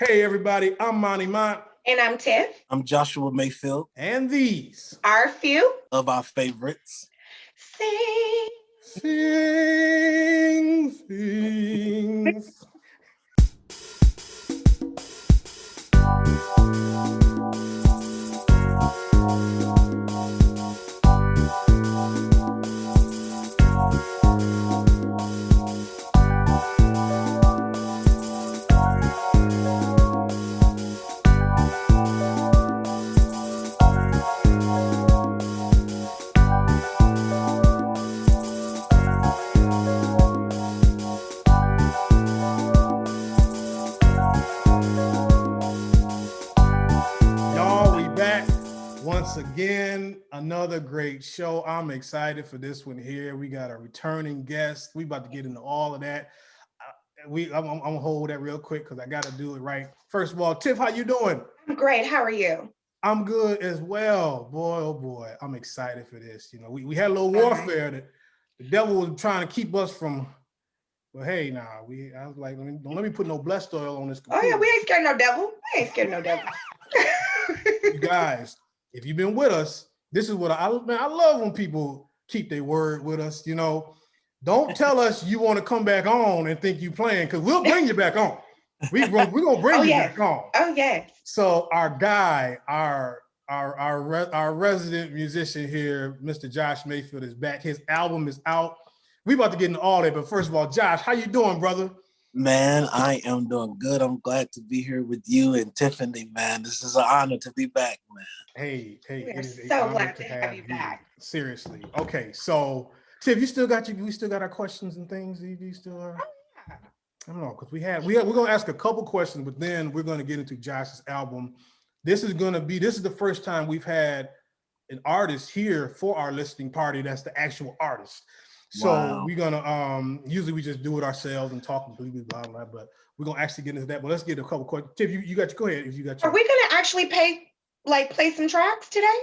Hey everybody, I'm Monty Mont. And I'm Tiff. I'm Joshua Mayfield. And these are a few of our favorites. Sing. Sing. Once again, another great show. I'm excited for this one here. We got a returning guest. We about to get into all of that. I'm gonna hold that real quick because I got to do it right. First of all, Tiff, how you doing? I'm great. How are you? I'm good as well. Boy, oh boy, I'm excited for this. You know, we had a little warfare that the devil was trying to keep us from. Well, hey, I was like, don't let me put no blessed oil on this computer. Oh yeah, we ain't scared no devil. We ain't scared no devil. You guys, if you've been with us, this is what I love when people keep their word with us. You know, don't tell us you want to come back on and think you playing, because we'll bring you back on. We're gonna bring you back on. Oh yes. So our guy, our resident musician here, Mr. Josh Mayfield, is back. His album is out. We about to get into all that, but first of all, Josh, how you doing, brother? Man, I am doing good. I'm glad to be here with you and Tiffany, man. This is an honor to be back, man. Hey, we are so glad to have you back. Seriously. Okay, so Tiff, we still got our questions and things. You still are? Oh, yeah. I don't know, because we're gonna ask a couple questions, but then we're gonna get into Josh's album. This is the first time we've had an artist here for our listening party that's the actual artist. So We're gonna usually we just do it ourselves and talk completely blah blah, but we're gonna actually get into that. But let's get a couple questions. Tiff, go ahead if you got. Are we gonna actually play some tracks today?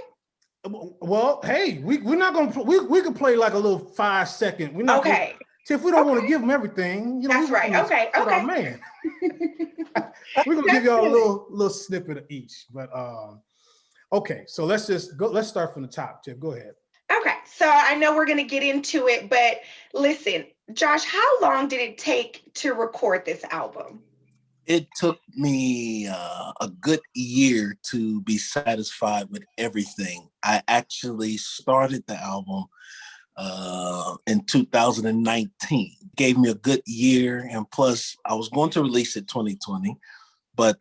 Well, hey, we're not gonna we could play like a little 5-second. We're not okay. Tiff, we don't want to give them everything. You know, that's right. Okay. Our man. We're gonna give y'all a little snippet of each. But okay, so let's start from the top. Tiff, go ahead. Okay, so I know we're going to get into it, but listen, Josh, how long did it take to record this album? It took me a good year to be satisfied with everything. I actually started the album in 2019. Gave me a good year, and plus I was going to release it 2020, but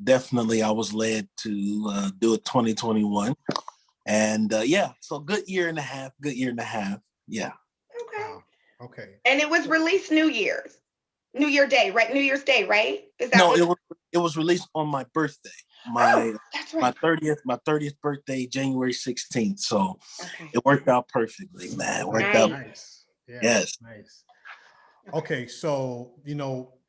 definitely I was led to do it 2021. And so good year and a half. Yeah. Okay. Wow. Okay. And it was released New Year's Day, right? New Year's Day, right? It was released on my birthday. That's right. My 30th birthday, January 16th. So It worked out perfectly, man. It worked out. Nice. Yeah, yes. Nice. Okay, so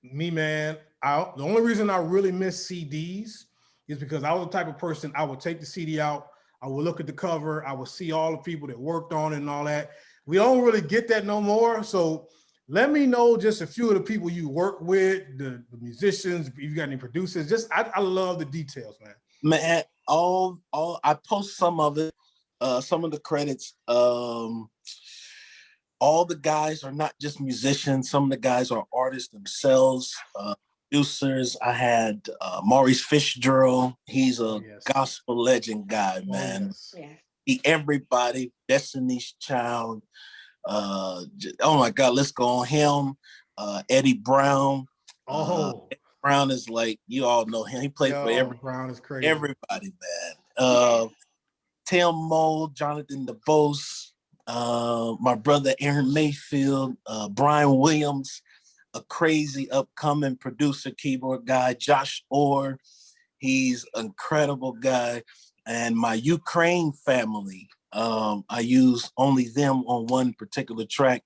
me, man, the only reason I really miss CDs is because I was the type of person, I would take the CD out, I would look at the cover, I would see all the people that worked on it and all that. We don't really get that no more. So let me know just a few of the people you work with, the musicians, if you got any producers. Just I love the details, man. Man, I post some of it, some of the credits. All the guys are not just musicians. Some of the guys are artists themselves. Producers. I had Maurice Fitzgerald. He's a gospel legend guy, man. Yes. Everybody, Destiny's Child. Oh my God, let's go on him. Eddie Brown. Eddie Brown is like, you all know him. He played for Brown is crazy. Everybody, man. Tim Moe, Jonathan DeBose, my brother Aaron Mayfield, Brian Williams, a crazy upcoming producer, keyboard guy, Josh Orr. He's an incredible guy. And my Ukraine family, I use only them on one particular track.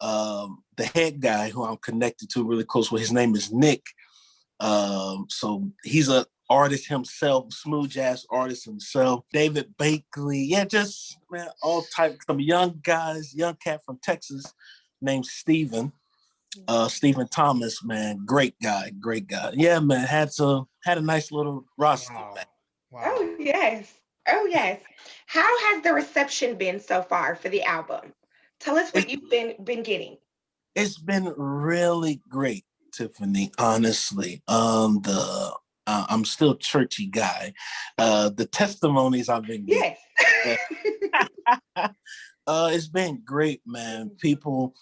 The head guy who I'm connected to really close with, his name is Nick. So he's an artist himself, smooth jazz artist himself. David Bakley, just man, all types, some young guys, young cat from Texas named Steven. Stephen Thomas, man, great guy. Yeah, man, had a nice little roster, Wow. man. Wow. Oh, yes. Oh, yes. How has the reception been so far for the album? Tell us what It's, you've been getting. it's been really great, Tiffany. Honestly, I'm still a churchy guy. The testimonies I've been getting, Yes. it's been great, man. People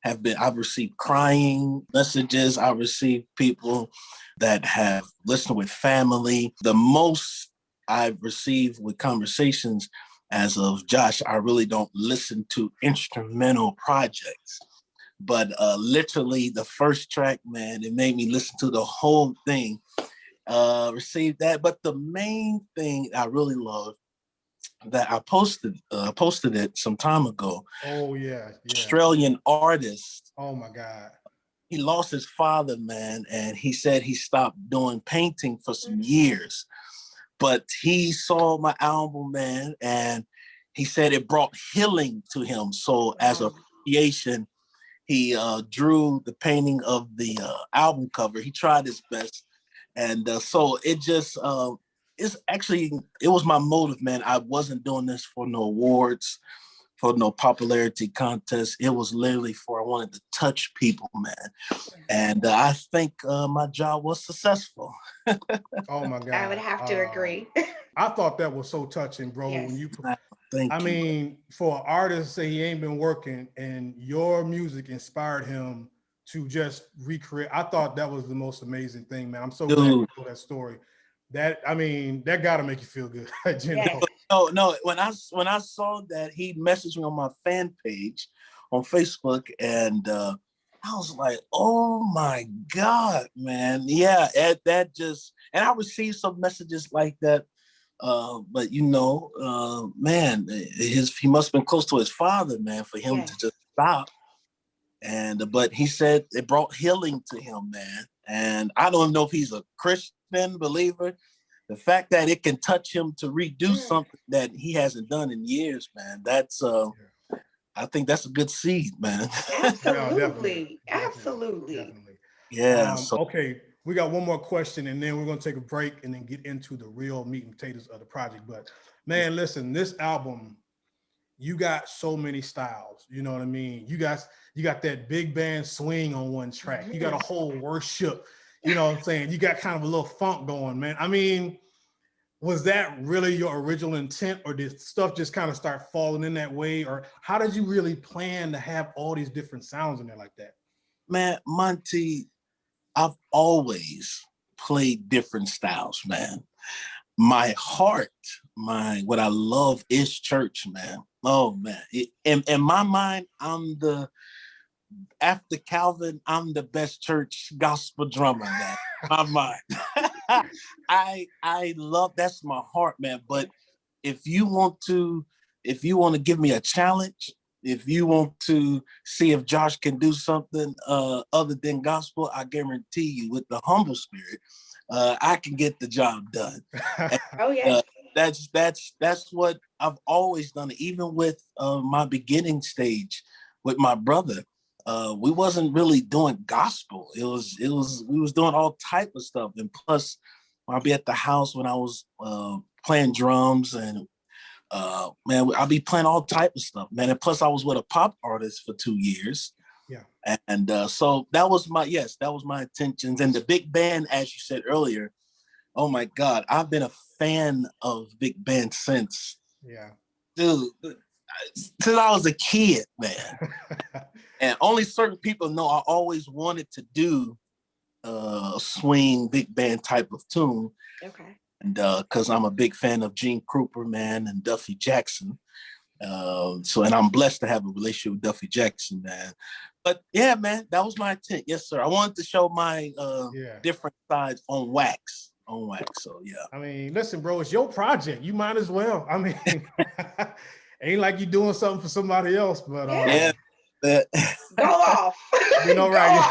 I've received crying messages. I've received people that have listened with family. The most I've received with conversations as of Josh, I really don't listen to instrumental projects. But literally the first track, man, it made me listen to the whole thing. Received that. But the main thing I really love that I posted it some time ago. Oh yeah, yeah. Australian artist. Oh my God. He lost his father, man, and he said he stopped doing painting for some years. But he saw my album, man, and he said it brought healing to him. So as a appreciation, he drew the painting of the album cover. He tried his best. And so it just, it was my motive, man. I wasn't doing this for no awards, for no popularity contest. It was literally I wanted to touch people, man. And I think my job was successful. Oh my God. I would have to agree. I thought that was so touching, bro. Yes. When you, Thank you. mean, for an artist to say he ain't been working and your music inspired him to just recreate, I thought that was the most amazing thing, man. I'm so glad you told that story. That gotta make you feel good. You know? No. When I saw that, he messaged me on my fan page on Facebook, and I was like, "Oh my God, man! Yeah, that just." And I received some messages like that, but man, he must have been close to his father, man, for him to just stop. And but he said it brought healing to him, man. And I don't know if he's a Christian believer. The fact that it can touch him to redo something that he hasn't done in years, man, that's I think that's a good seed, man. Absolutely. Absolutely. Yeah. Okay, we got one more question and then we're gonna take a break and then get into the real meat and potatoes of the project. But man, listen, this album, you got so many styles. You know what I mean? You got that big band swing on one track. You got a whole worship. You know what I'm saying? You got kind of a little funk going, man. I mean, was that really your original intent, or did stuff just kind of start falling in that way? Or how did you really plan to have all these different sounds in there like that? Man, Monty, I've always played different styles, man. My heart, what I love is church, man. Oh man. In my mind, after Calvin, I'm the best church gospel drummer, man. My mind. I love, that's my heart, man. But if you want to give me a challenge, if you want to see if Josh can do something other than gospel, I guarantee you, with the humble spirit, I can get the job done. Oh yeah. That's what I've always done. Even with my beginning stage with my brother, we wasn't really doing gospel. We was doing all type of stuff. And plus, I'll be at the house when I was playing drums, and man, I'll be playing all type of stuff, man. And plus, I was with a pop artist for 2 years. Yeah. And so that was my intentions. And the big band, as you said earlier, oh my God, I've been a fan of big band since, dude, since I was a kid, man. And only certain people know I always wanted to do a swing big band type of tune. Okay. And because I'm a big fan of Gene Krupa, man, and Duffy Jackson. And I'm blessed to have a relationship with Duffy Jackson, man. But yeah, man, that was my intent. Yes, sir. I wanted to show my different sides on wax. So yeah. I mean, listen, bro, it's your project. You might as well. I mean, ain't like you doing something for somebody else, but go off. You know, right?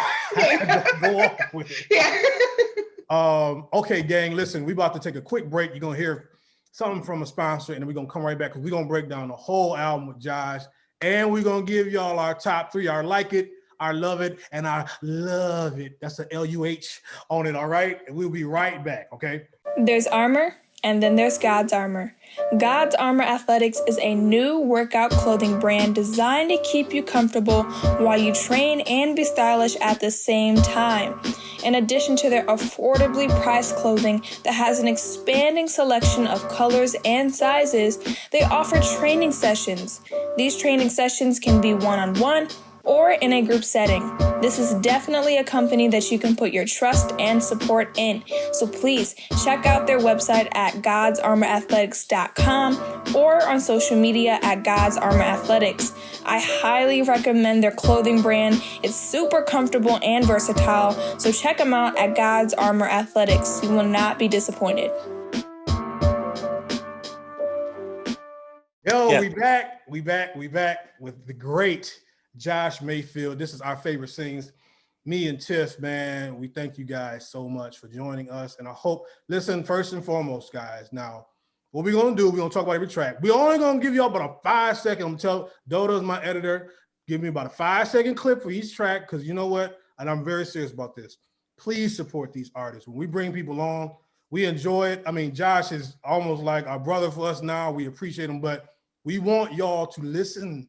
Go off with it. Okay, gang, listen, we about to take a quick break. You're gonna hear something from a sponsor, and then we're gonna come right back because we're gonna break down the whole album with Josh, and we're gonna give y'all our top 3, our like it, I love it, and I love it. That's a L-U-H on it, all right? And we'll be right back, okay? There's armor, and then there's God's Armor. God's Armor Athletics is a new workout clothing brand designed to keep you comfortable while you train and be stylish at the same time. In addition to their affordably priced clothing that has an expanding selection of colors and sizes, they offer training sessions. These training sessions can be one-on-one or in a group setting. This is definitely a company that you can put your trust and support in. So please check out their website at godsarmorathletics.com or on social media at God's Armor Athletics. I highly recommend their clothing brand. It's super comfortable and versatile. So check them out at God's Armor Athletics. You will not be disappointed. Yo, Yeah. we back with the great Josh Mayfield. This is our favorite scenes. Me and Tiff, man, we thank you guys so much for joining us. And I hope, listen, first and foremost, guys, now, what we're going to do, we're going to talk about every track. We're only going to give you all about a 5-second. I'm going to tell Doda is my editor. Give me about a 5-second clip for each track, because you know what? And I'm very serious about this. Please support these artists. When we bring people on, we enjoy it. I mean, Josh is almost like our brother for us now. We appreciate him, but we want y'all to listen.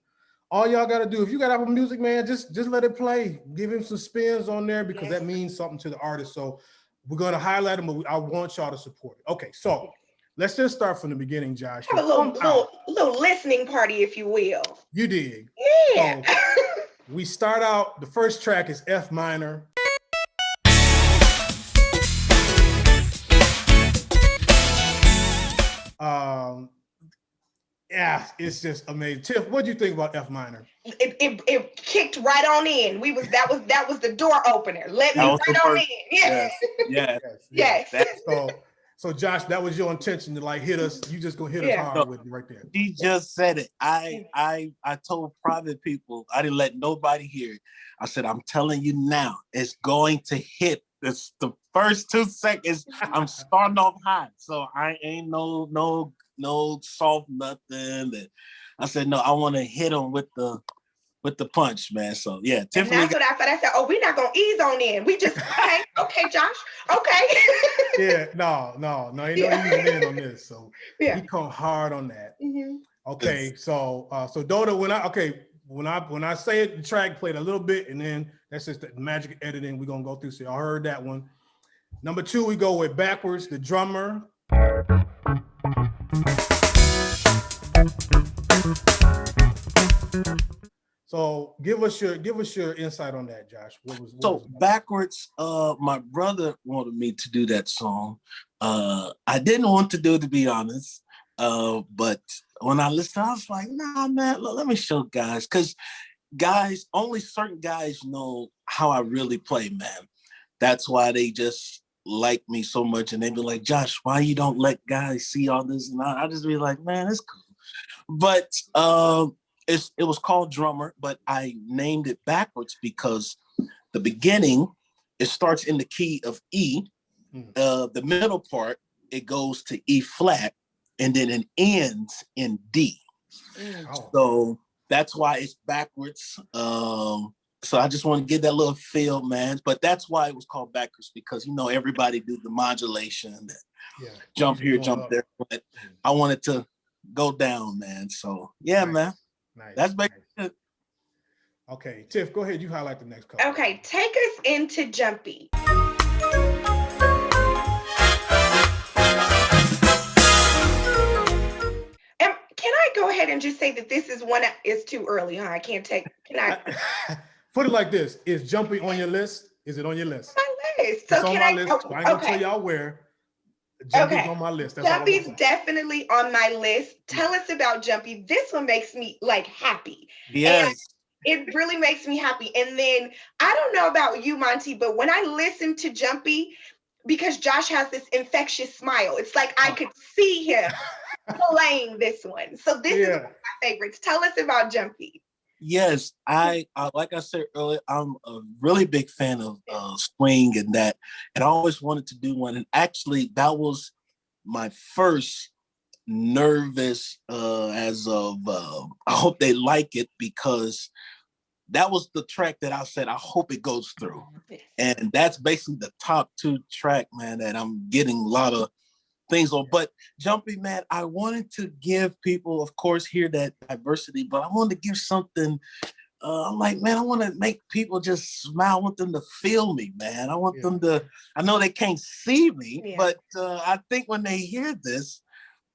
All y'all got to do, if you got Apple Music, man, just let it play. Give him some spins on there, because that means something to the artist. So we're going to highlight them, but I want y'all to support it. Okay, so let's just start from the beginning, Josh. Have a little listening party, if you will. You dig. Yeah. So we start out, the first track is F minor. Yeah, it's just amazing. Tiff, what do you think about F minor? It kicked right on in. That was the door opener. Let me right on in. Yes. Yes. So Josh, that was your intention to like hit us. You just gonna hit us hard with it right there. He just said it. I told private people, I didn't let nobody hear it. I said, I'm telling you now, it's going to hit. It's the first 2 seconds. I'm starting off hot, so I ain't no soft nothing. I said, no, I want to hit him with the punch, man. So yeah, Tiffany. And that's what I thought. I said, oh, we're not gonna ease on in. We just okay, Josh. Okay. Yeah, no, ain't no easing in on this. So we come hard on that. Mm-hmm. Okay, so Doda, when I say it, the track played a little bit, and then that's just the magic editing we're gonna go through. So y'all heard that one. Number 2, we go with Backwards, the drummer. So give us your insight on that, Josh. What was Backwards? My brother wanted me to do that song. I didn't want to do it, to be honest. But when I listened, I was like, nah, man, let me show guys, because only certain guys know how I really play, man. That's why they just like me so much, and they be like, Josh, why you don't let guys see all this? And I just be like, man, it's cool. But it was called Drummer, but I named it Backwards because the beginning, it starts in the key of E. The middle part, it goes to E flat, and then it ends in D. So that's why it's backwards. So I just want to get that little feel, man. But that's why it was called Backwards, because everybody do the modulation and jump here, jump there. But I wanted to go down, man. So yeah, man. Nice. That's basically it. Okay, Tiff, go ahead. You highlight the next couple. Okay, take us into Jumpy. Can I go ahead and just say that this is one is too early, huh? Can I put it like this? Is Jumpy on your list? Is it on your list? My list. So it's on my list. I ain't gonna tell y'all where. Jumpy's on my list. Jumpy's definitely on my list. Tell us about Jumpy. This one makes me like happy. Yes. And it really makes me happy. And then I don't know about you, Monty, but when I listen to Jumpy, because Josh has this infectious smile, it's like I could see him playing this one. So this is one of my favorites. Tell us about Jumpy. Yes, I like I said earlier, I'm a really big fan of swing and that, and I always wanted to do one. And actually, that was my first nervous as of I hope they like it, because that was the track that I said, I hope it goes through. Yes. And that's basically the top 2 track, man, that I'm getting a lot of things on. But Jumpy, man, I wanted to give people, of course, hear that diversity, but I wanted to give something. I'm like, man, I want to make people just smile. I want them to feel me, man. I want them to, I know they can't see me, but I think when they hear this,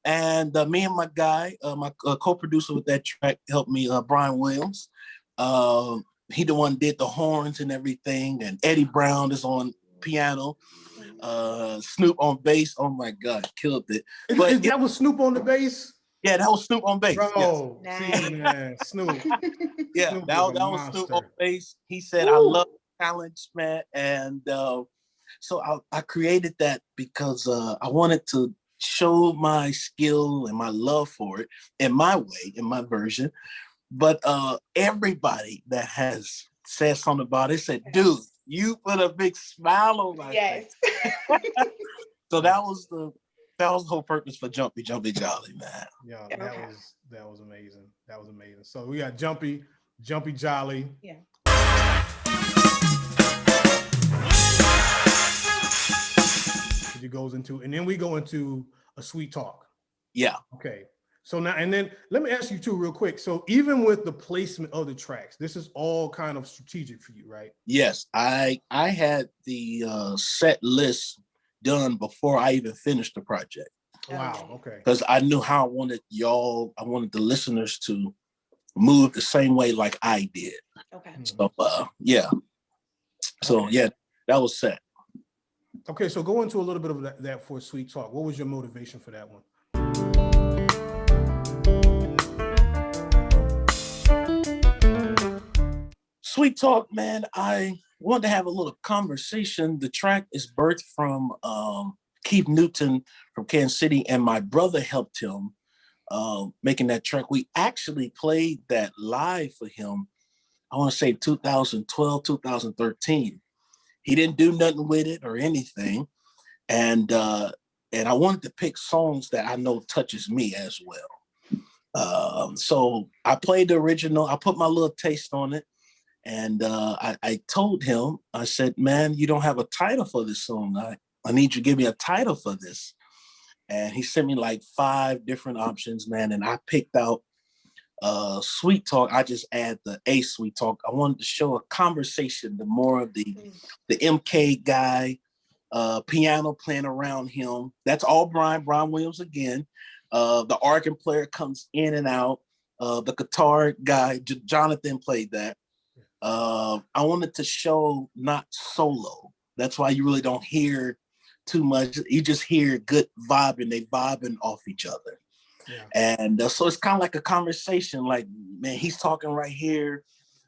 and me and my guy, my co-producer with that track helped me, Brian Williams. He the one did the horns and everything, and Eddie Brown is on piano. Snoop on bass. Oh my God, killed it. But that was Snoop on the bass? Yeah, that was Snoop on bass. Bro, yes. See, man, Snoop. Yeah, Snoop that was Snoop on bass. He said, I love challenge, man. And so I created that because I wanted to show my skill and my love for it in my way, in my version. But everybody that has said something about it said, dude, you put a big smile on my face. So that was the whole purpose for Jumpy Jolly, man. Yeah, that was amazing. That was amazing. So we got Jumpy Jolly. Yeah. It goes into, and then we go into a sweet talk. Yeah. Okay. So now, and then let me ask you too real quick. So even with the placement of the tracks, this is all kind of strategic for you, right? Yes. I had the set list done before I even finished the project. Wow. Okay. Because I knew how I wanted the listeners to move the same way like I did. Okay. So yeah. So yeah, that was set. Okay, so go into a little bit of that for Sweet Talk. What was your motivation for that one? Sweet Talk, man, I wanted to have a little conversation. The track is birthed from Keith Newton from Kansas City, and my brother helped him making that track. We actually played that live for him, I want to say 2012, 2013. He didn't do nothing with it or anything. And I wanted to pick songs that I know touches me as well. So I played the original. I put my little taste on it. And I told him, I said, man, you don't have a title for this song. I need you to give me a title for this. And he sent me like 5 different options, man. And I picked out Sweet Talk. I just add the A Sweet Talk. I wanted to show a conversation, the more of the MK guy, piano playing around him. That's all Brian Williams again. The organ player comes in and out. The guitar guy, Jonathan, played that. I wanted to show not solo. That's why you really don't hear too much. You just hear good vibing. They vibing off each other. Yeah. And so it's kind of like a conversation. Like, man, he's talking right here.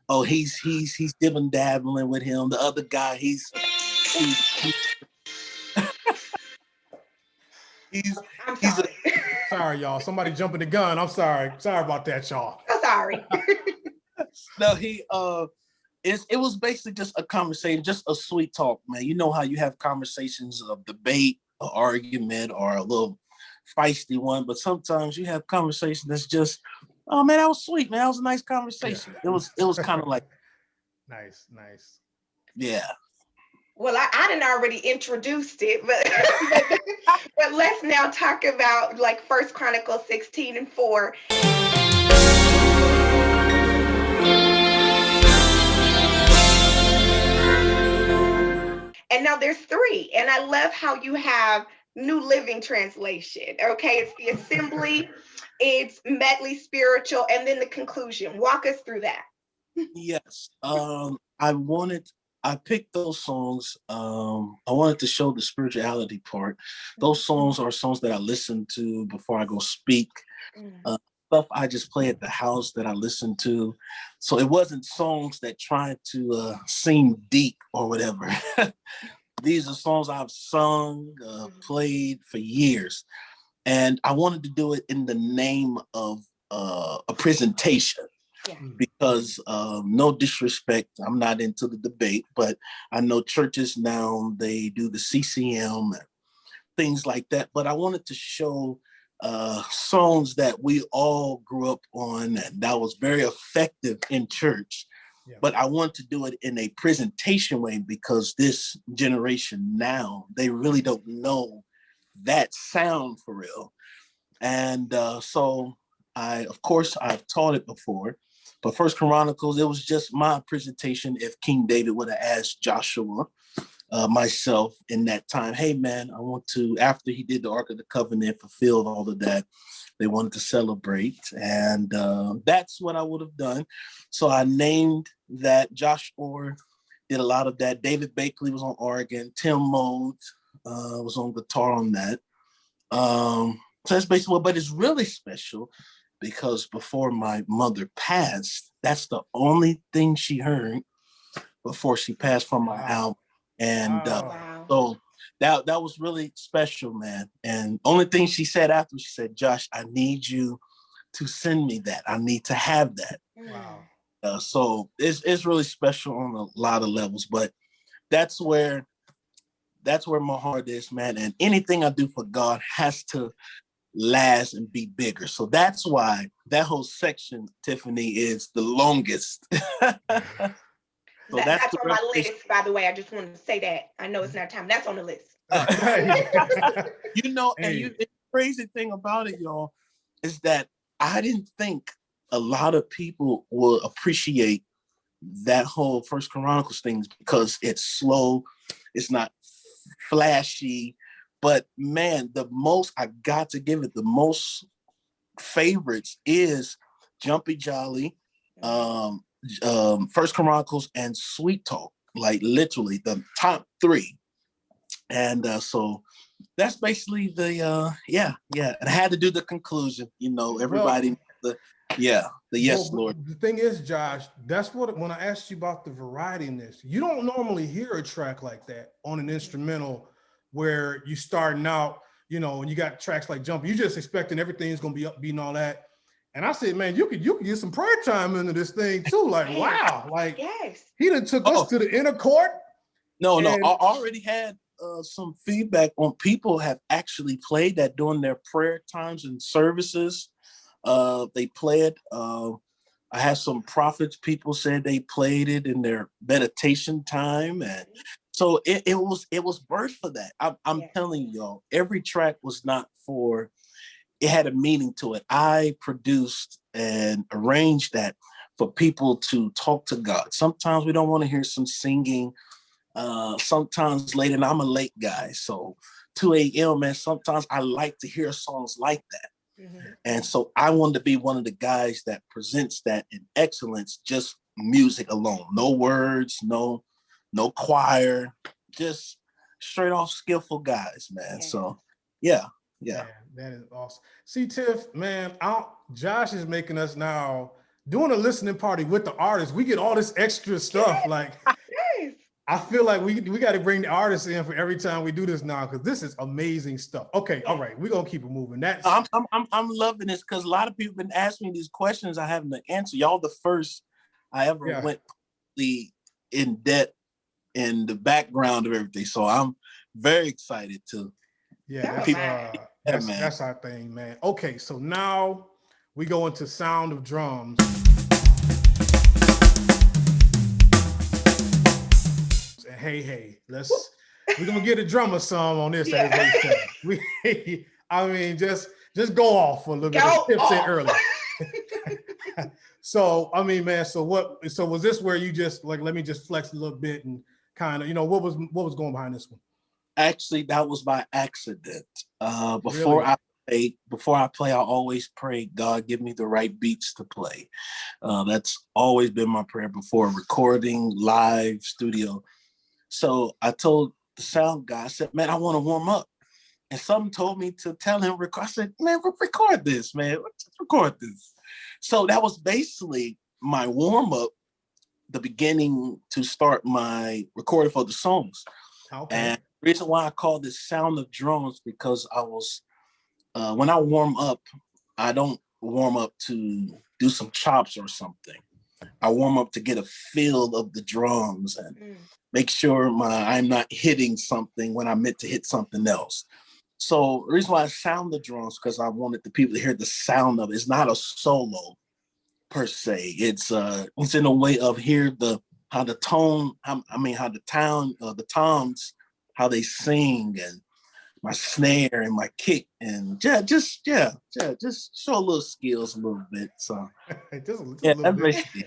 Oh, he's dibbing dabbling with him. The other guy, he's sorry, y'all. Somebody jumping the gun. I'm sorry. Sorry about that, y'all. I'm sorry. No, it was basically just a conversation, just a sweet talk, man. You know how you have conversations of debate, or argument, or a little feisty one, but sometimes you have conversations that's just, oh man, that was sweet, man. That was a nice conversation. Yeah. It was kind of like nice. Yeah. Well, I didn't already introduced it, but let's now talk about like 1 Chronicles 16:4. And now there's 3, and I love how you have New Living Translation. Okay, it's the Assembly, it's Medley Spiritual, and then the conclusion. Walk us through that. Yes, I picked those songs. I wanted to show the spirituality part. Those songs are songs that I listen to before I go speak. Stuff I just play at the house that I listen to. So it wasn't songs that tried to seem deep or whatever. These are songs I've sung, played for years. And I wanted to do it in the name of a presentation. Yeah. Because no disrespect, I'm not into the debate, but I know churches now, they do the CCM and things like that. But I wanted to show songs that we all grew up on and that was very effective in church. Yeah. but I want to do it in a presentation way because this generation now, they really don't know that sound for real. And so of course, I've taught it before, but First Chronicles, it was just my presentation. If King David would have asked Joshua, myself in that time, hey man, I want to, after he did the Ark of the Covenant, fulfilled all of that, they wanted to celebrate. And that's what I would have done. So I named that. Josh Orr did a lot of that. David Bakley was on organ. Tim Mode was on guitar on that. So that's basically what, but it's really special because before my mother passed, that's the only thing she heard before she passed from my album. And Wow. so that was really special, man. And only thing she said after, she said, Josh, I need you to send me that. I need to have that. Wow. So it's really special on a lot of levels, but that's where my heart is, man. And anything I do for God has to last and be bigger. So that's why that whole section, Tiffany, is the longest. So that's on my list, by the way. I just wanted to say that. I know it's not time. That's on the list. You know, and the crazy thing about it, y'all, is that I didn't think a lot of people will appreciate that whole First Chronicles thing because it's slow, it's not flashy, but man, the most I got to give it the most favorites is Jumpy Jolly, First Chronicles, and Sweet Talk, like literally the top three. And so that's basically the and I had to do the conclusion, you know, everybody, yes, Lord. The thing is, Josh, that's what, when I asked you about the variety in this, you don't normally hear a track like that on an instrumental where you starting out, you know, and you got tracks like Jump, you just expecting everything's gonna be upbeat and all that. And I said, man, you could get some prayer time into this thing too. Like, wow, like he done took us to the inner court. No, I already had some feedback on people have actually played that during their prayer times and services. They play it. I had some prophets, people said they played it in their meditation time. And so it was birthed for that. I'm telling y'all, every track was not for, it had a meaning to it. I produced and arranged that for people to talk to God. Sometimes we don't want to hear some singing. Sometimes late, and I'm a late guy, so 2 a.m. man, sometimes I like to hear songs like that. Mm-hmm. And so I wanted to be one of the guys that presents that in excellence, just music alone, no words, no choir, just straight off skillful guys, man. So yeah. Man, that is awesome. See, Tiff, man, Josh is making us now doing a listening party with the artists. We get all this extra stuff. Like, I feel like we got to bring the artists in for every time we do this now, because this is amazing stuff. Okay, all right, we're gonna keep it moving. I'm loving this because a lot of people have been asking me these questions I haven't answered. Y'all the first I ever went in depth in the background of everything. So I'm very excited to. Yeah, that's our thing, man. Okay, so now we go into Sound of Drums. And hey, we're gonna get a drummer some on this. I mean, just go off for a little bit. Tips in early. So I mean, man. So was this where you just like, let me just flex a little bit and kind of, you know, what was going behind this one? Actually, that was by accident. Before I play, I always pray, God, give me the right beats to play. That's always been my prayer before recording, live, studio. So I told the sound guy, I said, man, I want to warm up. And something told me to tell him, I said, man, record this, man. Let's record this. So that was basically my warm up, the beginning to start my recording for the songs. Okay. And the reason why I call this Sound of Drums, because I was, when I warm up, I don't warm up to do some chops or something. I warm up to get a feel of the drums and make sure I'm not hitting something when I meant to hit something else. So the reason why I sound the drums, because I wanted the people to hear the sound of it. It's not a solo per se. It's in a way of how the toms, how they sing, and my snare and my kick, and just show a little skills a little bit. So just a yeah, little that's bit. basically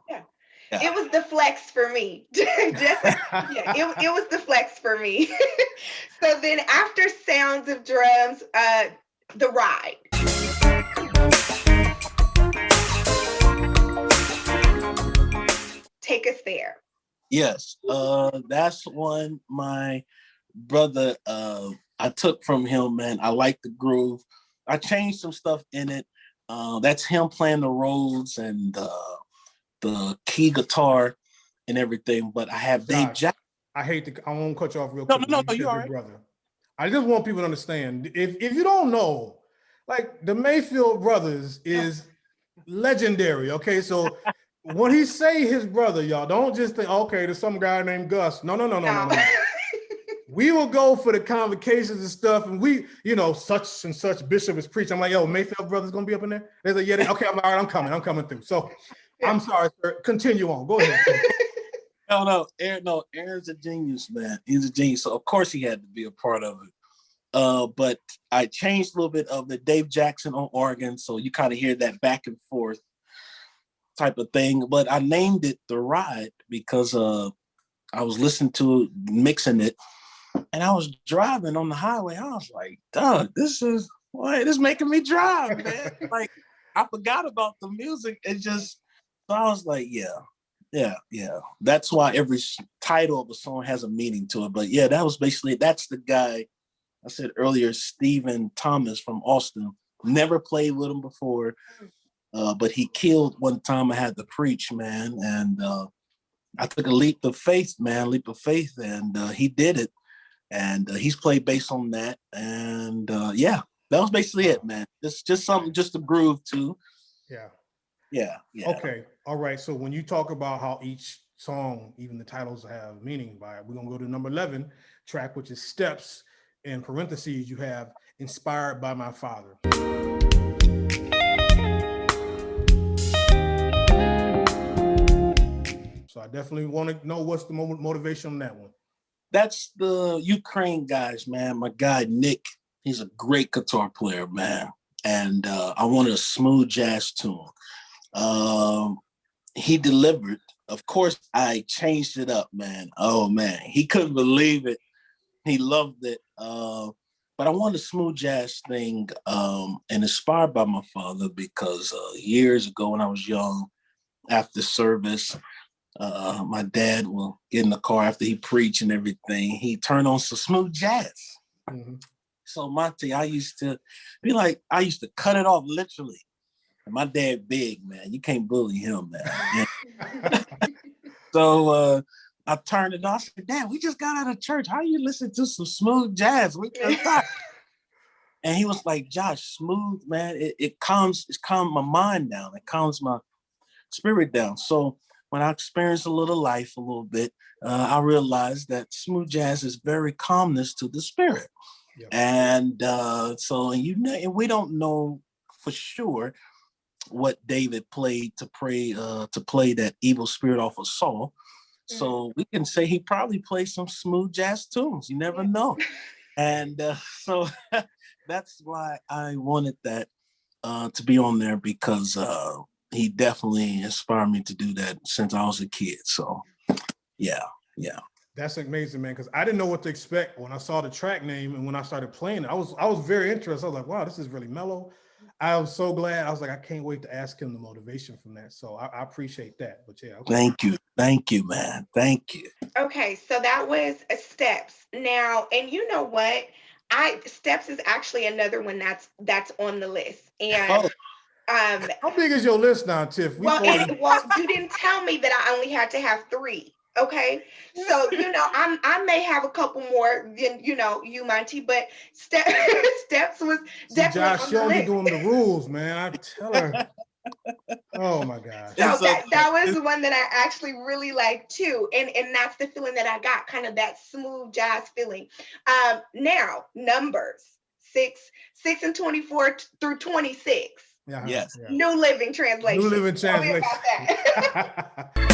Yeah. Yeah. It was the flex for me. It was the flex for me. So then after Sounds of Drums, The Ride. Take us there. Yes, that's one my brother I took from him, man. I like the groove. I changed some stuff in it. That's him playing the Rhodes and the key guitar and everything. But I have Dave Josh, Jack. I won't cut you off real No, quick. no, You you said all your right. brother. I just want people to understand. If you don't know, like the Mayfield brothers is legendary. Okay, so when he say his brother, y'all don't just think, okay, there's some guy named Gus. No. We will go for the convocations and stuff, and we, such and such bishop is preaching. I'm like, yo, Mayfield brothers gonna be up in there. They're like, yeah, okay, all right, I'm coming through. So I'm sorry, sir. Continue on. Go ahead. No, Aaron's a genius, man. He's a genius. So of course he had to be a part of it. But I changed a little bit of the Dave Jackson on organ, so you kind of hear that back and forth type of thing. But I named it The Ride because I was listening to it, mixing it, and I was driving on the highway. I was like, Doug, this is making me drive, man. Like, I forgot about the music. So I was like, yeah. That's why every title of a song has a meaning to it. But yeah, that's the guy I said earlier, Stephen Thomas from Austin. Never played with him before, but he killed one time I had to preach, man. And I took a leap of faith, and he did it. And he's played bass on that. And that was basically it, man. Just something, just to groove to. Yeah. Okay, all right. So when you talk about how each song, even the titles have meaning by it, we're gonna go to number 11 track, which is Steps. In parentheses, you have Inspired by My Father. So I definitely want to know what's the motivation on that one. That's the Ukraine guys, man. My guy, Nick, he's a great guitar player, man. And I wanted a smooth jazz tune. He delivered. Of course, I changed it up, man. Oh, man. He couldn't believe it. He loved it. But I wanted a smooth jazz thing and inspired by my father because years ago when I was young, after service, my dad will get in the car after he preached and everything. He turned on some smooth jazz. Mm-hmm. So Monty, I used to cut it off literally. And my dad big, man. You can't bully him, man. So I turned it off. I said, Dad, we just got out of church. How you listen to some smooth jazz? And he was like, Josh, smooth, man. It calms my mind down. It calms my spirit down. So when I experienced a little life a little bit, I realized that smooth jazz is very calmness to the spirit. Yep. And and we don't know for sure what David played to play that evil spirit off of Saul. So we can say he probably played some smooth jazz tunes. You never know. And so that's why I wanted that to be on there because he definitely inspired me to do that since I was a kid. So, yeah. That's amazing, man. Because I didn't know what to expect when I saw the track name and when I started playing it. I was very interested. I was like, wow, this is really mellow. I was so glad. I was like, I can't wait to ask him the motivation from that. So I appreciate that. But yeah. Okay. Thank you, man. Thank you. Okay, so that was Steps. Now, and you know what? Steps is actually another one that's on the list. And how big is your list now, Tiff? Well, you didn't tell me that I only had to have 3. Okay, so I may have a couple more than you, Monty, but Steps was definitely Josh, on the list. Be doing the rules, man. I tell her. Oh my gosh. So that was the one that I actually really liked too. And that's the feeling that I got, kind of that smooth jazz feeling. Now, numbers 6 and 24 through 26. Yeah. Yes. Yeah. New Living Translation. New Living Tell me Translation. about that.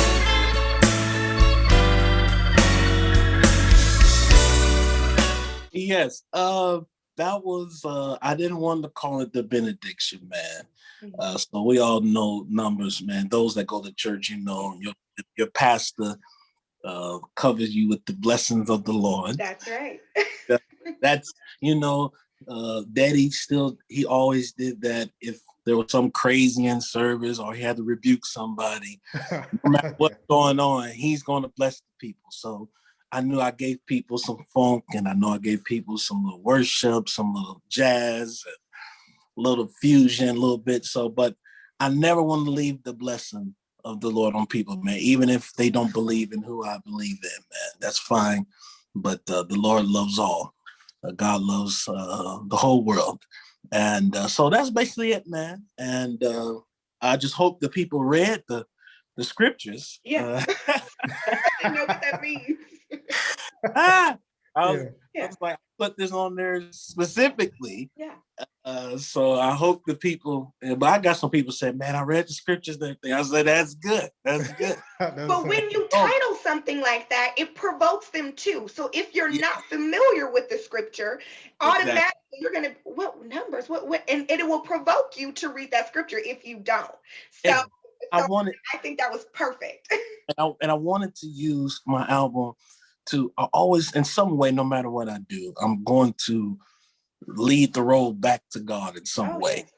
Yes. That was I didn't want to call it the benediction, man. So we all know numbers, man. Those that go to church, you know, your pastor covers you with the blessings of the Lord. That's right. That's, you know, Daddy he always did that. If there was some crazy in service or he had to rebuke somebody, no matter what's going on, he's going to bless the people. So I knew I gave people some funk, and I know I gave people some little worship, some little jazz, a little fusion, a little bit. So, but I never want to leave the blessing of the Lord on people, man. Even if they don't believe in who I believe in, man, that's fine. But the Lord loves all. God loves the whole world. And so that's basically it, man. And I just hope the people read the scriptures. Yeah. I didn't know what that means. I was Yeah. like, I put this on there specifically. Yeah. So I hope the people, but I got some people said, man, I read the scriptures, that thing. I said, that's good. That's good. But when you title something like that, it provokes them too. So if you're not familiar with the scripture, automatically you're gonna, what numbers, what, and it will provoke you to read that scripture if you don't. So I think that was perfect. And I wanted to use my album to always, in some way, no matter what I do, I'm going to lead the road back to God in some way. Yes.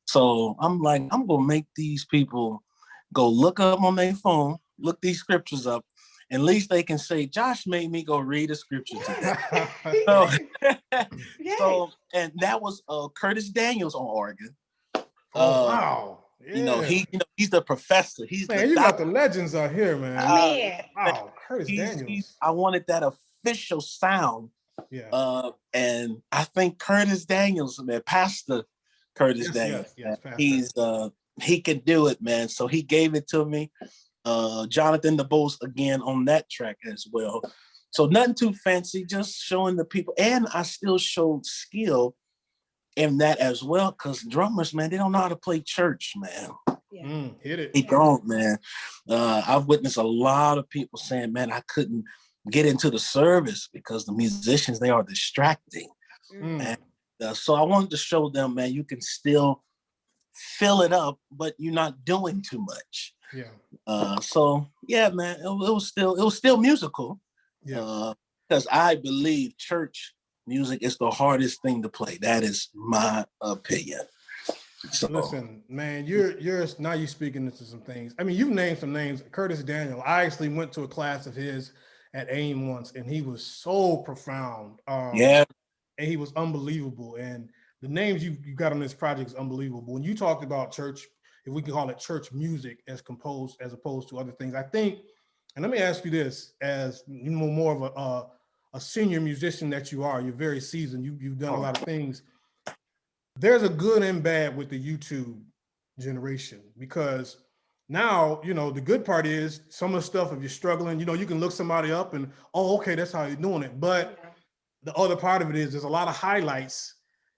So I'm like, I'm going to make these people go look up on their phone, look these scriptures up, and at least they can say, Josh made me go read a scripture today. So, so, and that was Curtis Daniels on organ. Wow. Yeah. You know, he's the professor. He's man, you got the legends out here, man. Wow, Curtis Daniels. I wanted that official sound. Yeah. And I think Curtis Daniels, man, Pastor Curtis Daniels, yes, Pastor. He can do it, man. So he gave it to me. Jonathan DeBose again on that track as well. So nothing too fancy, just showing the people. And I still showed skill in that as well, because drummers, man, they don't know how to play church, man. Yeah. Hit it. They don't, man. I've witnessed a lot of people saying, man, I couldn't get into the service because the musicians, they are distracting. And so I wanted to show them, man, you can still fill it up, but you're not doing too much. Yeah. So yeah, man, it was still musical. Yeah. Because I believe church music is the hardest thing to play. That is my opinion. So listen, man, you're now you're speaking into some things. I mean, you've named some names. Curtis Daniel. I actually went to a class of his at AIM once, and he was so profound. And he was unbelievable. And the names you got on this project is unbelievable. When you talked about church, if we can call it church music as opposed to other things, I think. And let me ask you this: as you know, more of a senior musician that you are, you're very seasoned. You've done a lot of things. There's a good and bad with the YouTube generation, because now, you know, the good part is some of the stuff, if you're struggling, you know, you can look somebody up and, oh, okay, that's how you're doing it. But the other part of it is there's a lot of highlights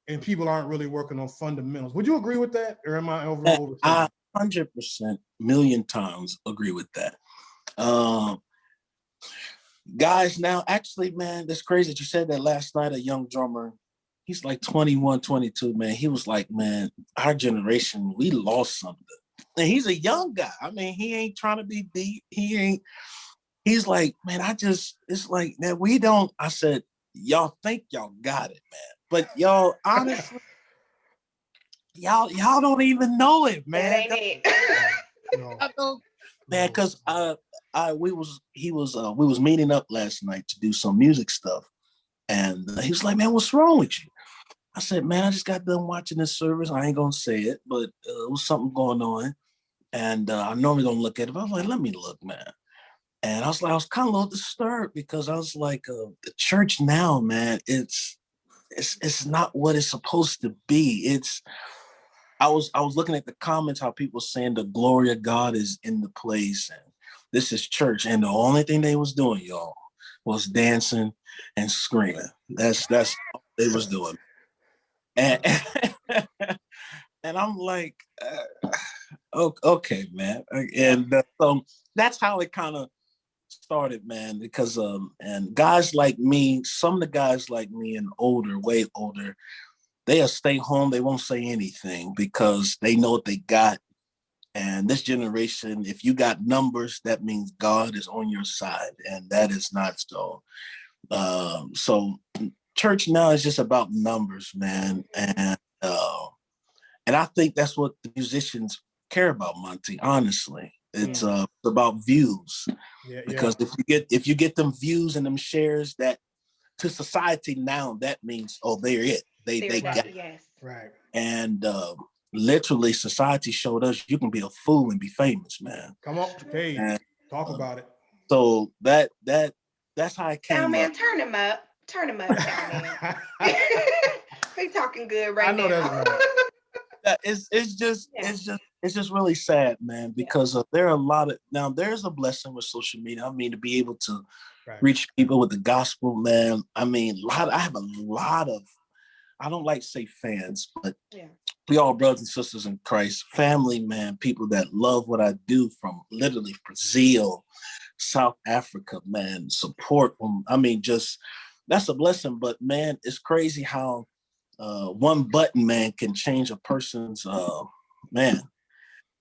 and people aren't really working on fundamentals. Would you agree with that? Or am I overall? I 100%, million times agree with that. Guys, now, actually, man, that's crazy that you said that. Last night, a young drummer, he's like 21, 22, man. He was like, man, our generation, we lost something. And he's a young guy. I mean, he ain't trying to be deep. He's like, man, it's like, man, we don't, I said, y'all think y'all got it, man. But y'all, honestly, y'all don't even know it, man. That ain't it. Man, because we was meeting up last night to do some music stuff, and he was like, man, what's wrong with you? I said, man, I just got done watching this service. I ain't gonna say it, but it was something going on, and I normally don't look at it, but I was like, let me look, man. And I was kind of a little disturbed, because I was like, the church now, man, it's not what it's supposed to be. I was looking at the comments, how people saying the glory of God is in the place, and this is church, and the only thing they was doing, y'all, was dancing and screaming. That's all they was doing. And And I'm like, okay, man. And so that's how it kind of started, man, because and guys like me, some of the guys like me and older, way older, they'll stay home, they won't say anything because they know what they got. And this generation, if you got numbers, that means God is on your side, and that is not so. So church now is just about numbers, man, and I think that's what the musicians care about, Monty. Honestly, it's about views, because if you get them views and them shares, that to society now that means, oh, they're it. They got it. Yes. Right. And literally, society showed us you can be a fool and be famous, man. Come on, hey, And, talk about it. So that's how it came Sound man, up. turn him up, sound man. He talking good right now. I know that's right. It's just really sad, man, because there are a lot of, now there's a blessing with social media. I mean, to be able to reach people with the gospel, man. I mean, I have a lot of, I don't like to say fans, but we all brothers and sisters in Christ, family, man, people that love what I do from literally Brazil, South Africa, man, support them. I mean, just, that's a blessing. But man, it's crazy how one button, man, can change a person's, man.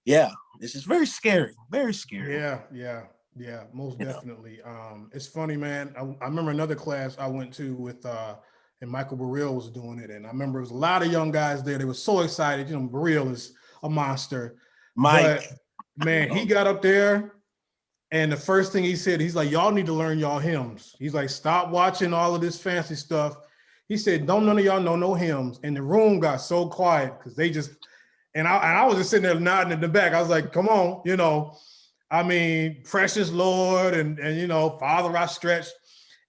Yeah, it's just very scary, very scary. Yeah, most definitely. It's funny, man. I remember another class I went to with, and Michael Burrell was doing it. And I remember there was a lot of young guys there. They were so excited. You know, Burrell is a monster. Mike. But man, he got up there and the first thing he said, he's like, y'all need to learn y'all hymns. He's like, stop watching all of this fancy stuff. He said, don't none of y'all know no hymns. And the room got so quiet because they just, and I was just sitting there nodding in the back. I was like, come on, you know, I mean, precious Lord and you know, Father, I stretch.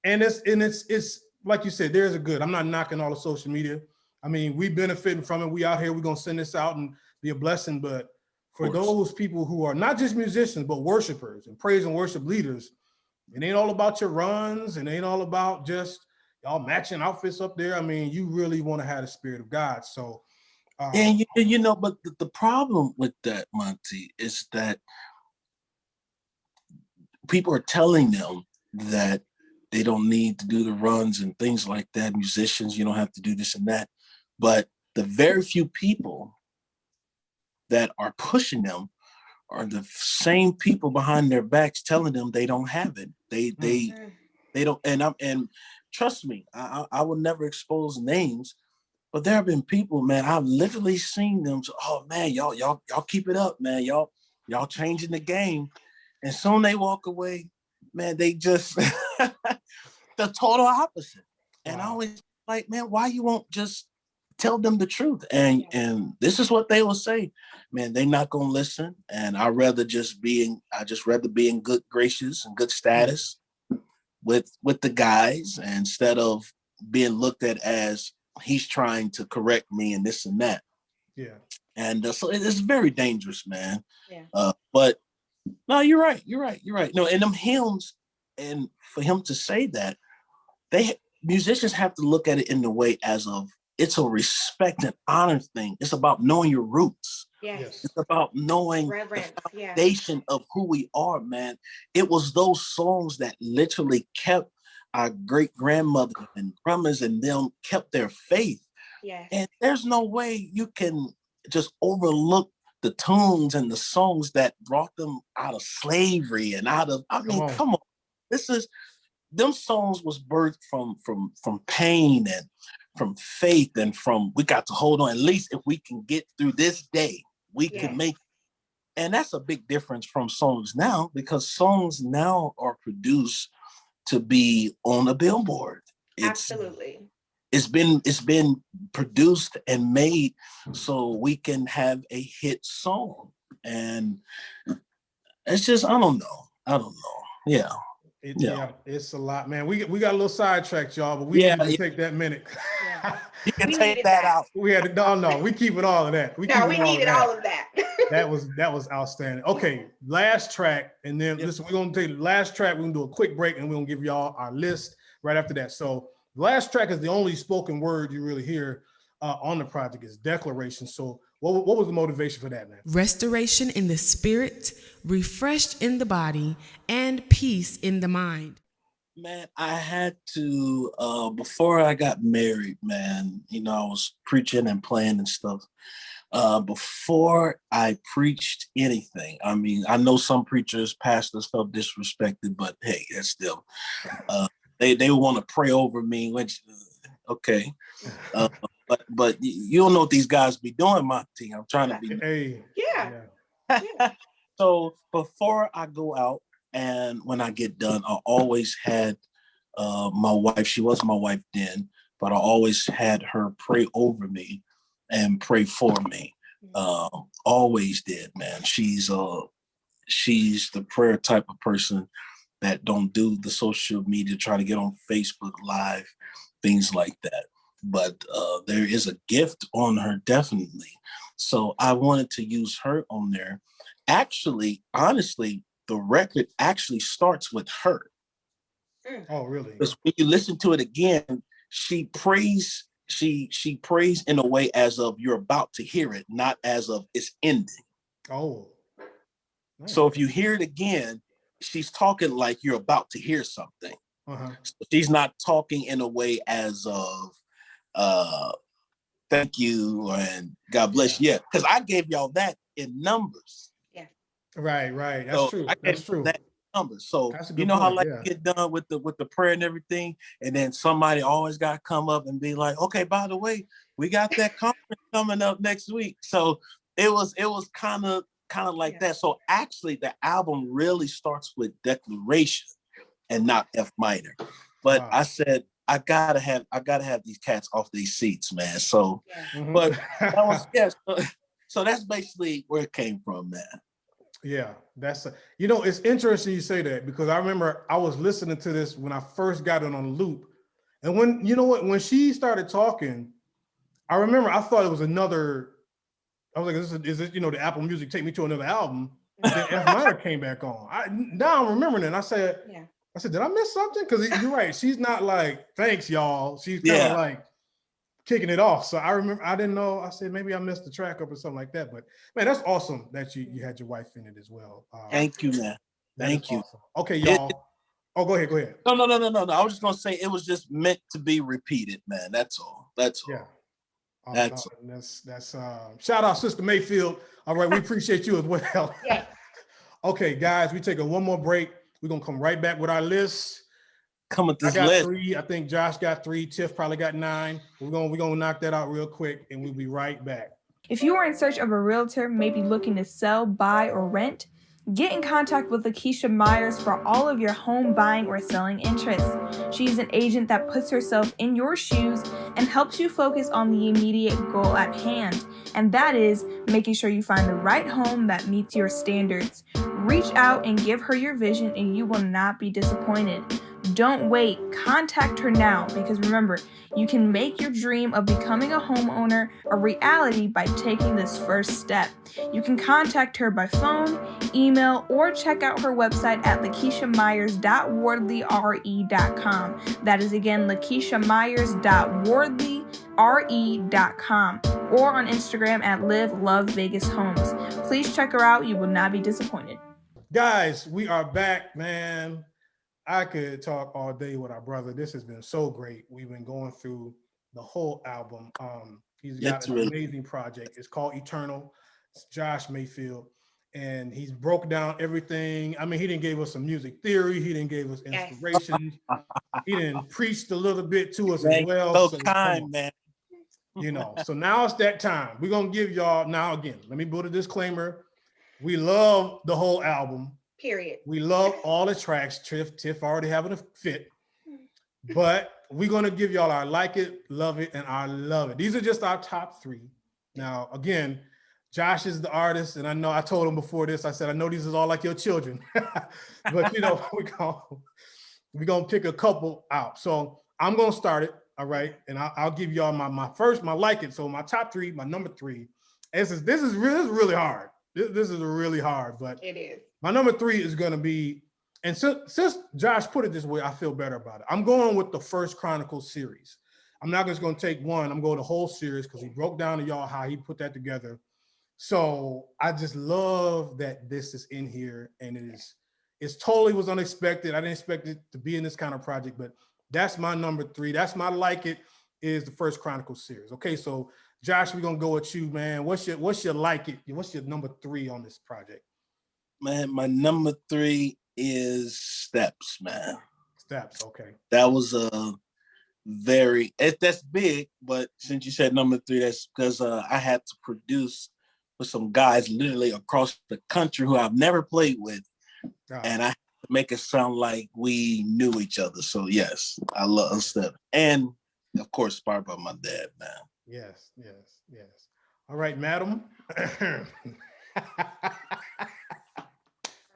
And it's like you said, there's a good. I'm not knocking all the social media. I mean, we benefiting from it. We out here, we're gonna send this out and be a blessing. But for those people who are not just musicians, but worshipers and praise and worship leaders, it ain't all about your runs and it ain't all about just y'all matching outfits up there. I mean, you really want to have the spirit of God. So and you know, but the problem with that, Monty, is that people are telling them that they don't need to do the runs and things like that. Musicians, you don't have to do this and that. But the very few people that are pushing them are the same people behind their backs telling them they don't have it. They don't. And trust me, I will never expose names, but there have been people, man, I've literally seen them. Oh man, y'all keep it up, man. Y'all changing the game. And soon they walk away, man, they just the total opposite. And I always like, man, why you won't just tell them the truth? And this is what they will say, man, they not gonna listen. And I just rather be in good gracious and good status with the guys instead of being looked at as he's trying to correct me and this and that. Yeah. And so it's very dangerous, man. Yeah. But no, you're right. No, and them hymns, and for him to say that, musicians have to look at it in the way as of it's a respect and honor thing. It's about knowing your roots. Yes. It's about knowing reverence, the foundation of who we are, man. It was those songs that literally kept our great grandmother and grandmas and them kept their faith. Yes. And there's no way you can just overlook the tunes and the songs that brought them out of slavery and out of, I mean, come on. Them songs was birthed from pain and from faith and from, we got to hold on. At least if we can get through this day, we can make it. And that's a big difference from songs now, because songs now are produced to be on a billboard. Absolutely. It's been produced and made so we can have a hit song. And it's just, I don't know. Yeah. It's a lot, man. We got a little sidetracked, y'all, but we need to take that minute. You can take that out. We had to, no, we keeping all of that. We needed all of that. That was outstanding. Okay, last track, and then listen, we're gonna take the last track. We're gonna do a quick break, and we're gonna give y'all our list right after that. So the last track is the only spoken word you really hear on the project is Declaration. So what was the motivation for that, man? Restoration in the spirit, refreshed in the body, and peace in the mind. Man, I had to, before I got married, man, you know, I was preaching and playing and stuff. Before I preached anything, I mean, I know some preachers, pastors felt disrespected, but hey, that's still, they want to pray over me, which, okay. But you don't know what these guys be doing, Monty. I'm trying to be. Hey. Yeah. So before I go out and when I get done, I always had my wife, she was my wife then, but I always had her pray over me and pray for me. Always did, man. She's the prayer type of person that don't do the social media, try to get on Facebook Live, things like that. But there is a gift on her, definitely. So I wanted to use her on there. Actually, honestly, the record actually starts with her. Oh, really? Because when you listen to it again, she prays in a way as of you're about to hear it, not as of it's ending. Oh. Nice. So if you hear it again, she's talking like you're about to hear something. So she's not talking in a way as of thank you and God bless you. Yeah, because I gave y'all that in numbers. Yeah. Right. That's true. That's true. That numbers. So you know point, how you get done with the prayer and everything, and then somebody always got to come up and be like, okay, by the way, we got that conference coming up next week. So it was kind of like that. So actually the album really starts with Declaration and not F minor. But I said I gotta have these cats off these seats, man. So but that was so that's basically where it came from, man. Yeah, it's interesting you say that, because I remember I was listening to this when I first got it on loop. And when she started talking, I remember I thought it was another, I was like, is this the Apple Music take me to another album? And then F minor came back on. Now I'm remembering it. And I said, did I miss something? Because you're right. She's not like, thanks, y'all. She's kind of like kicking it off. So I remember, I didn't know. I said, maybe I missed the track up or something like that. But man, that's awesome that you had your wife in it as well. Thank you, man. Thank you. Awesome. Okay, y'all. Go ahead. No. I was just going to say it was just meant to be repeated, man. That's all. Yeah. That's shout out Sister Mayfield. All right, we appreciate you as well. Yeah. Okay, guys, we taking one more break. We're gonna come right back with our list. Come with this I got list. 3. I think Josh got 3. Tiff probably got 9. We're gonna knock that out real quick, and we'll be right back. If you are in search of a realtor, maybe looking to sell, buy, or rent, get in contact with Lakeisha Myers for all of your home buying or selling interests. She's an agent that puts herself in your shoes and helps you focus on the immediate goal at hand, and that is making sure you find the right home that meets your standards. Reach out and give her your vision, and you will not be disappointed. Don't wait. Contact her now, because remember, you can make your dream of becoming a homeowner a reality by taking this first step. You can contact her by phone, email, or check out her website at lakeishamyers.wardleyre.com. That is again lakeishamyers.wardleyre.com, or on Instagram at Live Love Vegas Homes. Please check her out. You will not be disappointed. Guys, we are back, man. I could talk all day with our brother. This has been so great. We've been going through the whole album. He's got an amazing project. It's called Eternal. It's Josh Mayfield. And he's broke down everything. I mean, he didn't give us some music theory. He didn't give us inspiration. He didn't preached a little bit to us as well. So kind, man. So now it's that time. We're going to give y'all, now again, let me put a disclaimer. We love the whole album. Period. We love all the tracks. Tiff already having a fit. But we're going to give y'all our like it, love it, and I love it. These are just our top 3. Now, again, Josh is the artist, and I know I told him before this, I said, I know these is all like your children. But, we're going to pick a couple out. So I'm going to start it, all right? And I'll give y'all my like it. So my top 3, my number 3. This is really hard. This is really hard, but it is. My number 3 is going to be, and since Josh put it this way, I feel better about it. I'm going with the First Chronicles series. I'm not just gonna take one. I'm going the whole series because he broke down to y'all how he put that together. So I just love that this is in here, and it's totally was unexpected. I didn't expect it to be in this kind of project, but that's my number 3. That's my like it is the First Chronicles series. Okay, so Josh, we're gonna go with you, man. What's your like it? What's your number 3 on this project? Man, my number 3 is Steps, man. Steps, okay. That was a that's big, but since you said number 3, that's because I had to produce with some guys literally across the country who I've never played with, and I had to make it sound like we knew each other. So yes, I love Steps, and of course, inspired by my dad, man. Yes. All right, madam.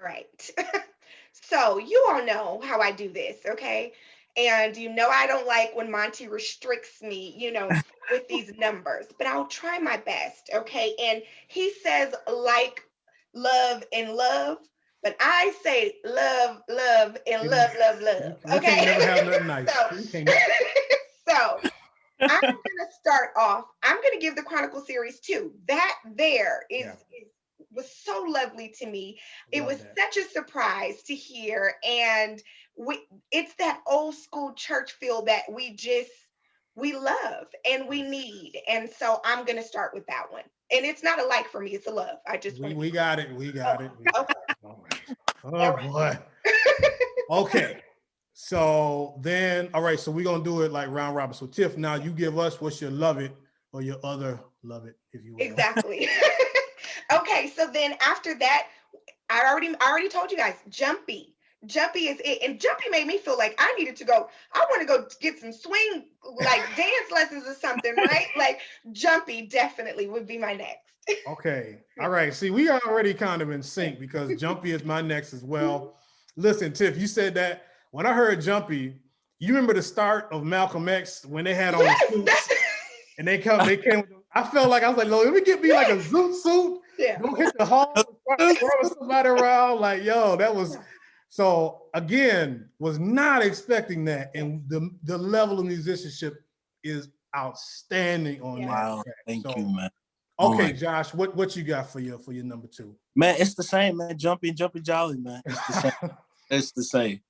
Right. So you all know how I do this, okay? And you know I don't like when Monty restricts me, with these numbers, but I'll try my best, okay? And he says like, love, and love, but I say love, love, and love, love, love. We Okay. can't never have nothing nice. So I'm gonna start off. I'm gonna give the Chronicle series 2. That there was so lovely to me. It was such a surprise to hear, and it's that old school church feel that we love and we need. And so I'm gonna start with that one. And it's not a like for me; it's a love. I just we got it. We got it. Okay. All right. Oh boy. Okay. So then, all right. So we're gonna do it like round robin. So Tiff, now you give us what's your love it or your other love it, if you will. Exactly. Okay, so then after that, I already told you guys, Jumpy. Jumpy is it. And Jumpy made me feel like I needed to go, I want to go get some swing, like dance lessons or something, right? Like Jumpy definitely would be my next. Okay. All right. See, we are already kind of in sync because Jumpy is my next as well. Listen, Tiff, you said that. When I heard Jumpy, you remember the start of Malcolm X when they had on the suits and they came. I felt like I was like, "Lo, let me get me like a zoot suit. Yeah. Go hit the hall, throw somebody around." Like, yo, that was so. Again, was not expecting that, and the level of musicianship is outstanding on that. Wow, track. thank you, man. Okay, Josh, what you got for your number 2? Man, it's the same, man. Jumpy Jolly, man. It's the same. It's the same.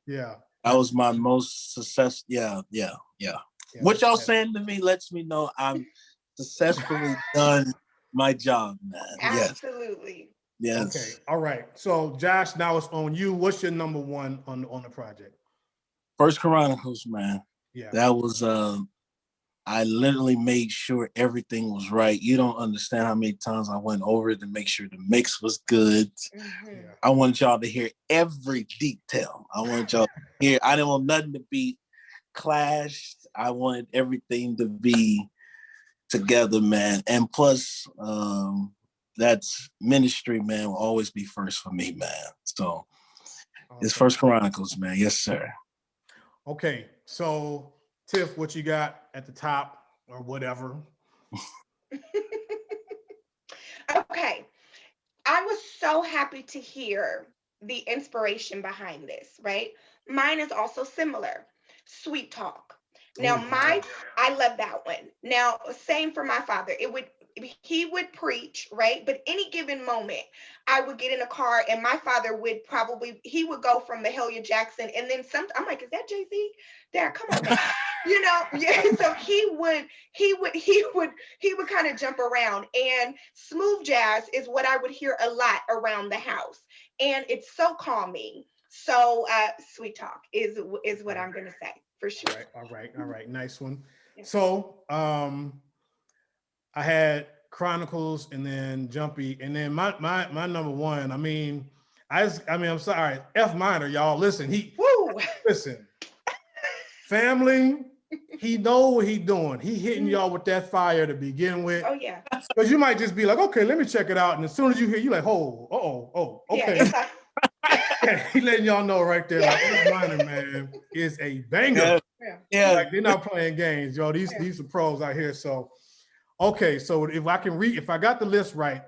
Yeah. That was my most success. Yeah. What y'all saying to me lets me know I'm successfully done my job, man. Absolutely. Yes. Okay. All right. So Josh, now it's on you. What's your number 1 on the project? First Chronicles, man. Yeah. That was I literally made sure everything was right. You don't understand how many times I went over it to make sure the mix was good. Mm-hmm. I wanted y'all to hear every detail. I wanted y'all to hear. I didn't want nothing to be clashed. I wanted everything to be together, man. And plus, that's ministry, man, will always be first for me, man. So it's First Chronicles, man. Yes, sir. Okay. So Tiff, what you got at the top or whatever? Okay. I was so happy to hear the inspiration behind this, right? Mine is also similar. Sweet Talk. Now, I love that one. Now, same for my father. He would preach, right? But any given moment, I would get in a car and my father he would go from Mahalia Jackson and then I'm like, is that Jay-Z? Dad, come on now. Yeah. So he would kind of jump around, and smooth jazz is what I would hear a lot around the house. And it's so calming. So Sweet Talk is what I'm gonna say for sure. All right. Nice one. Yeah. So I had Chronicles and then Jumpy, and then my number 1. I mean, I'm sorry, F minor, y'all. Listen, listen. Family, he know what he doing. He hitting y'all with that fire to begin with. Oh yeah. Because you might just be like, okay, let me check it out, and as soon as you hear, you like, okay. Yeah, he letting y'all know right there. Like, F minor, man, is a banger. Yeah. Like, they're not playing games, yo. These are pros out here. So, okay, so if I got the list right,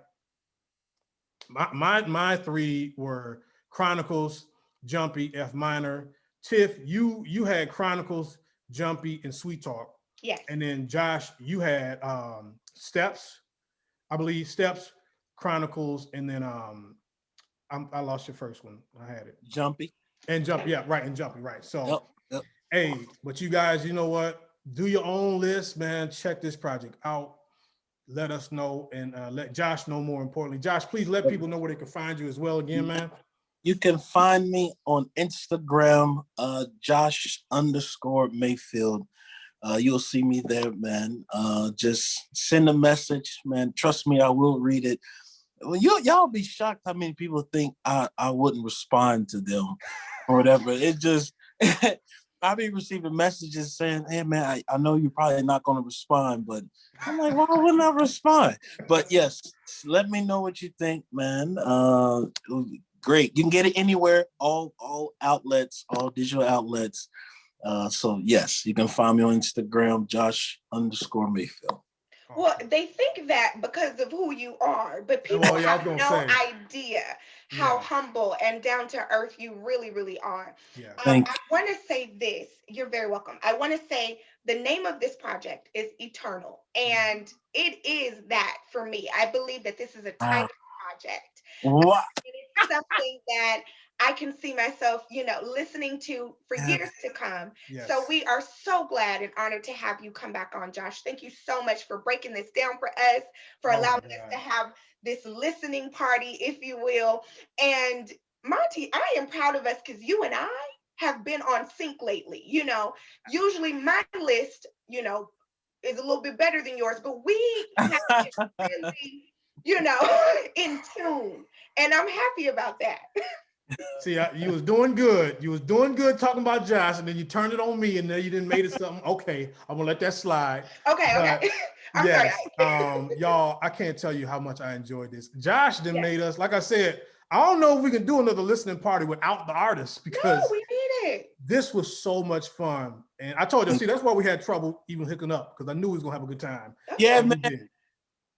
my 3 were Chronicles, Jumpy, F minor. Tiff, you had Chronicles, Jumpy, and Sweet Talk. Yes. And then Josh, you had Steps, I believe, Steps, Chronicles, and then I lost your first one. I had it. Jumpy. And Jumpy, yeah, right, and Jumpy, right. So, Yep. hey, but you guys, you know what? Do your own list, man. Check this project out. Let us know, and let Josh know, more importantly. Josh, please let people know where they can find you as well again, man. You can find me on Instagram, Josh_Mayfield. You'll see me there, man. Just send a message, man. Trust me, I will read it. Well, y'all be shocked how many people think I wouldn't respond to them or whatever. It just, I be receiving messages saying, hey, man, I know you're probably not going to respond, but I'm like, why wouldn't I respond? But yes, let me know what you think, man. Great. You can get it anywhere, all outlets, all digital outlets. So yes, you can find me on Instagram, Josh_Mayfield. Well, they think that because of who you are, but people have no idea how humble and down to earth you really, really are. Yeah. I want to say this. You're very welcome. I want to say the name of this project is Eternal, and it is that for me. I believe that this is a type of project. Wow. And it's something that I can see myself, listening to for years to come. Yes. So we are so glad and honored to have you come back on, Josh. Thank you so much for breaking this down for us, for allowing us to have this listening party, if you will. And Monty, I am proud of us because you and I have been on sync lately. Usually my list, is a little bit better than yours, but we have been really, in tune. And I'm happy about that. See, you was doing good. You was doing good talking about Josh, and then you turned it on me, and then you didn't made it something. Okay, I'm gonna let that slide. Okay. I'm yes, sorry. y'all, I can't tell you how much I enjoyed this. Josh then made us, like I said, I don't know if we can do another listening party without the artists, because we need it. This was so much fun. And I told you, see, that's why we had trouble even hooking up, because I knew we was gonna have a good time. Yeah, man.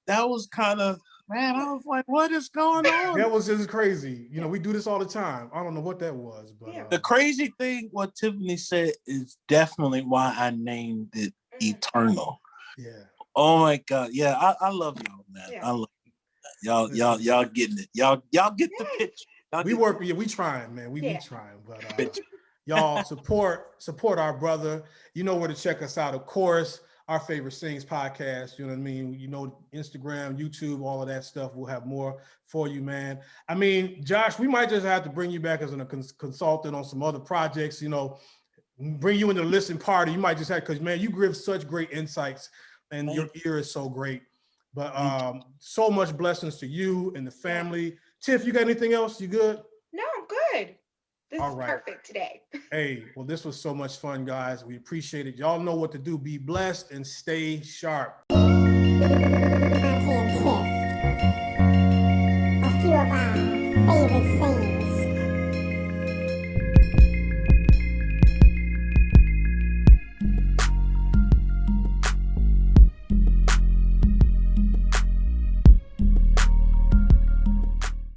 That was kind of, man, I was like, what is going on? That was just crazy. We do this all the time. I don't know what that was, but the crazy thing, what Tiffany said, is definitely why I named it Eternal. Yeah. Oh my God. Yeah, I love y'all, man. Yeah. I love y'all getting it. Y'all get the picture. We trying, man. We trying, but y'all support our brother. You know where to check us out, of course. Our Favorite Sings podcast, you know what I mean? Instagram, YouTube, all of that stuff. We'll have more for you, man. I mean, Josh, we might just have to bring you back as a consultant on some other projects, bring you into the listening party. You might just have, because, man, you give such great insights, and your ear is so great. But so much blessings to you and the family. Tiff, you got anything else? You good? No, I'm good. This is perfect today. Hey, well, this was so much fun, guys. We appreciate it. Y'all know what to do. Be blessed and stay sharp. A few of our favorite singers.